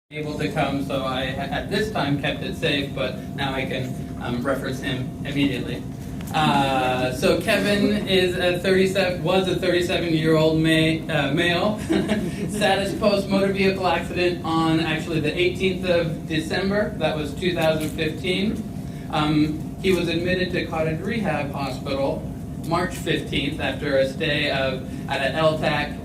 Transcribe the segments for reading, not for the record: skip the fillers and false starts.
able to come, so I at this time kept it safe, but now I can reference him immediately. So Kevin is was a 37-year-old male. Status post motor vehicle accident on actually the 18th of December. That was 2015. He was admitted to Cottage Rehab Hospital March 15th after a stay at an LTAC.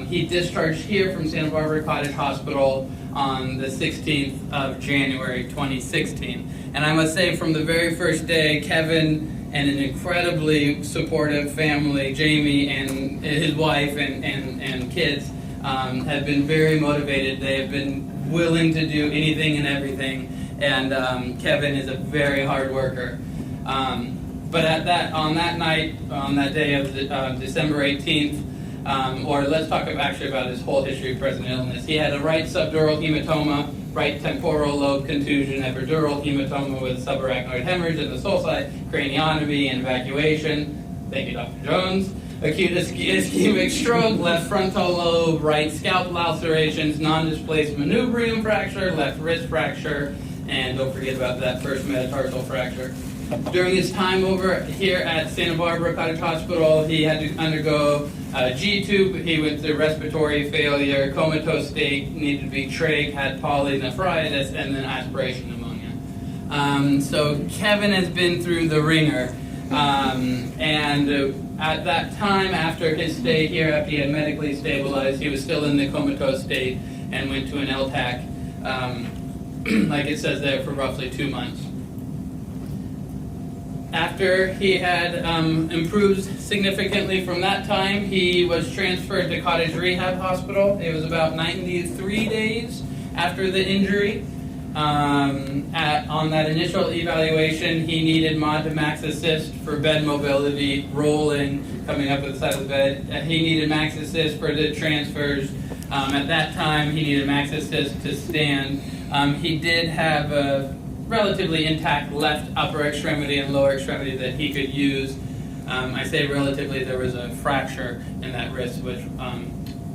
He discharged here from Santa Barbara Cottage Hospital on the 16th of January 2016. And I must say, from the very first day, Kevin and an incredibly supportive family, Jamie and his wife and kids, have been very motivated. They have been willing to do anything and everything, and Kevin is a very hard worker. But on that day of December 18th, or let's talk actually about his whole history of present illness. He had a right subdural hematoma, right temporal lobe contusion, epidural hematoma with subarachnoid hemorrhage in the soul side, craniotomy and evacuation. Thank you, Dr. Jones. Acute ischemic stroke, left frontal lobe, right scalp lacerations, non-displaced manubrium fracture, left wrist fracture, and don't forget about that first metatarsal fracture. During his time over here at Santa Barbara Cottage Hospital, he had to undergo a G-tube. He went through respiratory failure, comatose state, needed to be trach, had polynephritis, and then aspiration pneumonia. So Kevin has been through the ringer. And at that time, after his stay here, after he had medically stabilized, he was still in the comatose state and went to an LTAC, like it says there, for roughly 2 months. After he had improved significantly from that time, he was transferred to Cottage Rehab Hospital. It was about 93 days after the injury. On that initial evaluation, he needed mod to max assist for bed mobility, rolling, coming up to the side of the bed. He needed max assist for the transfers. At that time, he needed max assist to stand. He did have a relatively intact left upper extremity and lower extremity that he could use. I say relatively, there was a fracture in that wrist which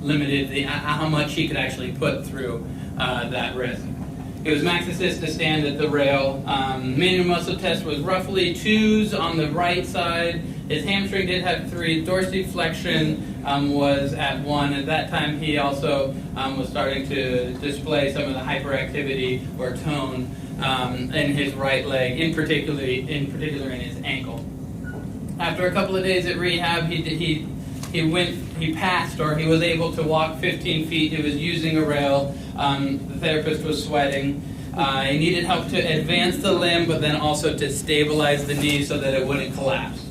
limited how much he could actually put through that wrist. It was max assist to stand at the rail. Manual muscle test was roughly 2s on the right side. His hamstring did have 3. Dorsiflexion was at 1. At that time, he also was starting to display some of the hyperactivity or tone in his right leg, in particular in his ankle. After a couple of days at rehab, he passed, or he was able to walk 15 feet. He was using a rail. The therapist was sweating. He needed help to advance the limb, but then also to stabilize the knee so that it wouldn't collapse.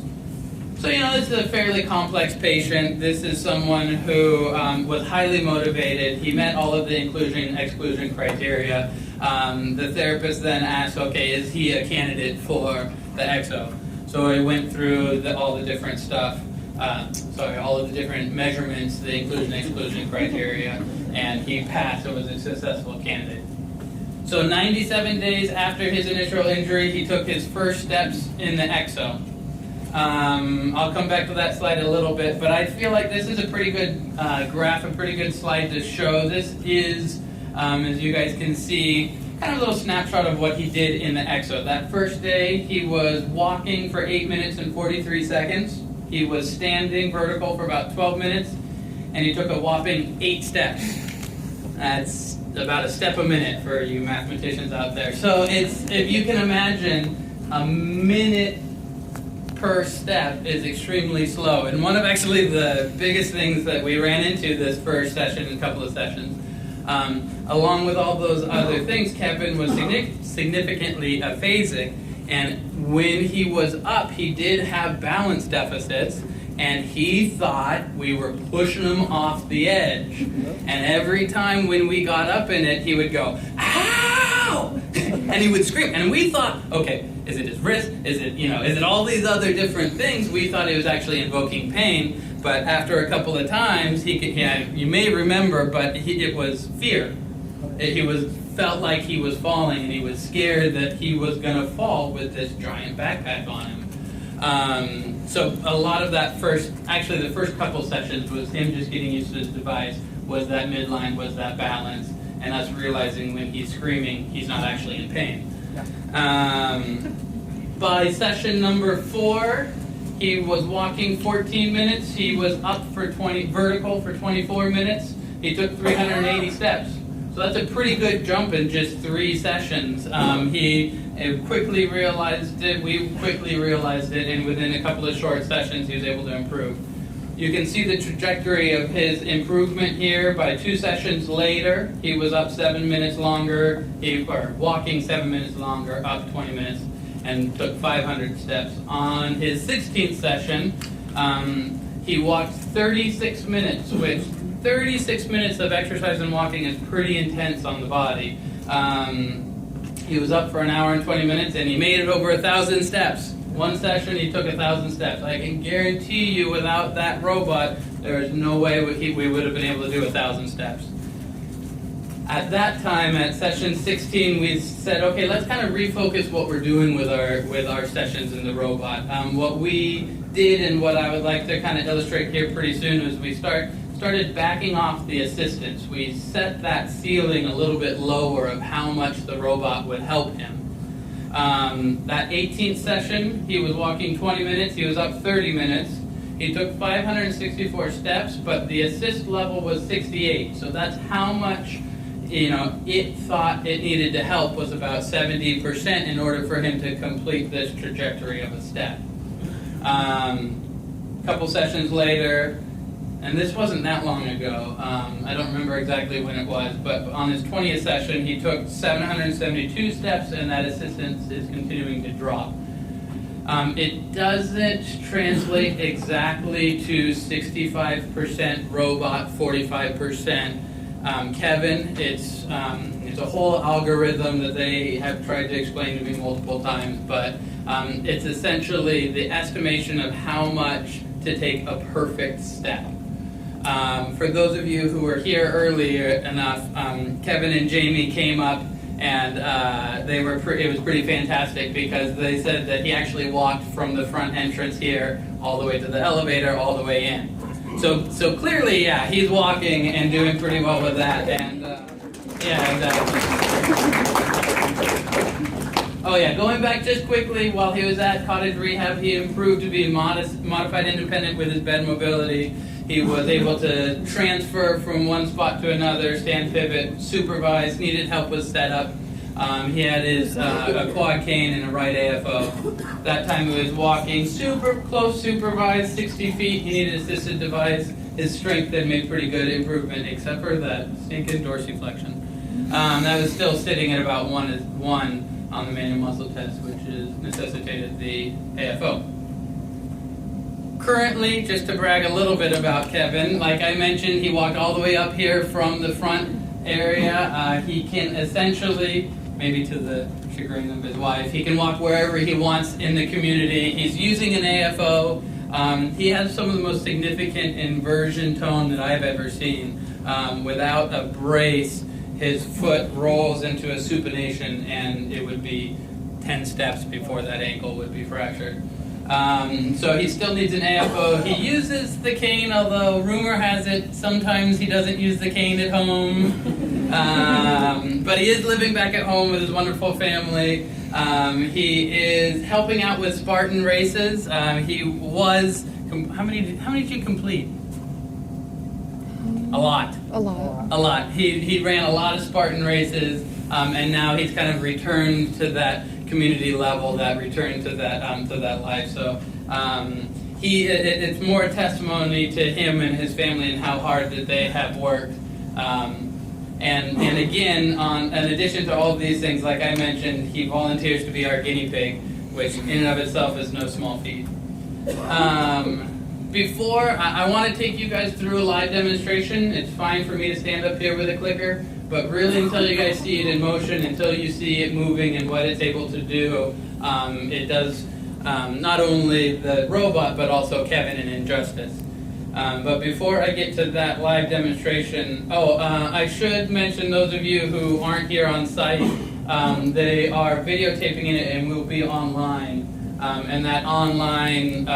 So, this is a fairly complex patient. This is someone who was highly motivated. He met all of the inclusion-exclusion criteria. The therapist then asked, okay, is he a candidate for the Ekso? So I went through all the different stuff, all of the different measurements, the inclusion-exclusion criteria, and he passed and was a successful candidate. So 97 days after his initial injury, he took his first steps in the Ekso. I'll come back to that slide a little bit, but I feel like this is a pretty good graph, a pretty good slide to show. This is, as you guys can see, kind of a little snapshot of what he did in the Ekso. That first day, he was walking for 8 minutes and 43 seconds. He was standing vertical for about 12 minutes, and he took a whopping 8 steps. That's about a step a minute for you mathematicians out there. So if you can imagine, a minute per step is extremely slow. And one of actually the biggest things that we ran into this first session and a couple of sessions, along with all those other things, Kevin was significantly aphasic. And when he was up, he did have balance deficits, and he thought we were pushing him off the edge. And every time when we got up in it, he would go, ow! And he would scream. And we thought, okay, is it his wrist? Is it all these other different things? We thought he was actually invoking pain. But after a couple of times, you may remember, but it was fear. He felt like he was falling, and he was scared that he was going to fall with this giant backpack on him. So a lot of that the first couple sessions was him just getting used to this device, was that midline, was that balance, and us realizing when he's screaming, he's not actually in pain. By session number 4, he was walking 14 minutes. He was up for vertical for 24 minutes. He took 380 steps. So that's a pretty good jump in just 3 sessions. He quickly realized it, we quickly realized it, and within a couple of short sessions he was able to improve. You can see the trajectory of his improvement here. By 2 sessions later, he was up 7 minutes longer, walking 7 minutes longer, up 20 minutes, and took 500 steps. On his 16th session, he walked 36 minutes, which 36 minutes of exercise and walking is pretty intense on the body. He was up for an hour and 20 minutes, and he made it over 1,000 steps. 1 session, he took 1,000 steps. I can guarantee you, without that robot, there is no way we would have been able to do 1,000 steps. At that time, at session 16, we said, okay, let's kind of refocus what we're doing with our sessions in the robot. What we did, and what I would like to kind of illustrate here pretty soon, is we started backing off the assistance. We set that ceiling a little bit lower of how much the robot would help him. That 18th session, he was walking 20 minutes, he was up 30 minutes. He took 564 steps, but the assist level was 68. So that's how much, it thought it needed to help, was about 70% in order for him to complete this trajectory of a step. Couple sessions later, and this wasn't that long ago, I don't remember exactly when it was, but on his 20th session, he took 772 steps, and that assistance is continuing to drop. It doesn't translate exactly to 65% robot, 45% Kevin. It's a whole algorithm that they have tried to explain to me multiple times, but it's essentially the estimation of how much to take a perfect step. For those of you who were here earlier enough, Kevin and Jamie came up, and it was pretty fantastic because they said that he actually walked from the front entrance here all the way to the elevator, all the way in. So clearly, yeah, he's walking and doing pretty well with that, and yeah, exactly. Oh yeah, going back just quickly, while he was at cottage rehab, he improved to be modified independent with his bed mobility. He was able to transfer from one spot to another, stand pivot, supervise, needed help with setup. He had his a quad cane and a right AFO. That time he was walking super close, supervised, 60 feet. He needed assisted device. His strength had made pretty good improvement, except for that stinking dorsiflexion. That was still sitting at about 1 on the manual muscle test, which necessitated the AFO. Currently, just to brag a little bit about Kevin, like I mentioned, he walked all the way up here from the front area. He can essentially, maybe to the chagrin of his wife, he can walk wherever he wants in the community. He's using an AFO. He has some of the most significant inversion tone that I've ever seen. Without a brace, his foot rolls into a supination, and it would be 10 steps before that ankle would be fractured. So he still needs an AFO. He uses the cane, although rumor has it sometimes he doesn't use the cane at home. But he is living back at home with his wonderful family. He is helping out with Spartan races. He was, how many did you complete? A lot. A lot. A lot. He ran a lot of Spartan races, and now he's kind of returned to that community level, that return to that life. So it's more a testimony to him and his family and how hard that they have worked. And again, in addition to all of these things, like I mentioned, he volunteers to be our guinea pig, which in and of itself is no small feat. Before, I want to take you guys through a live demonstration. It's fine for me to stand up here with a clicker, but really until you guys see it in motion, until you see it moving and what it's able to do, it does not only the robot, but also Kevin in Injustice. But before I get to that live demonstration, I should mention those of you who aren't here on site, they are videotaping it and will be online. And that online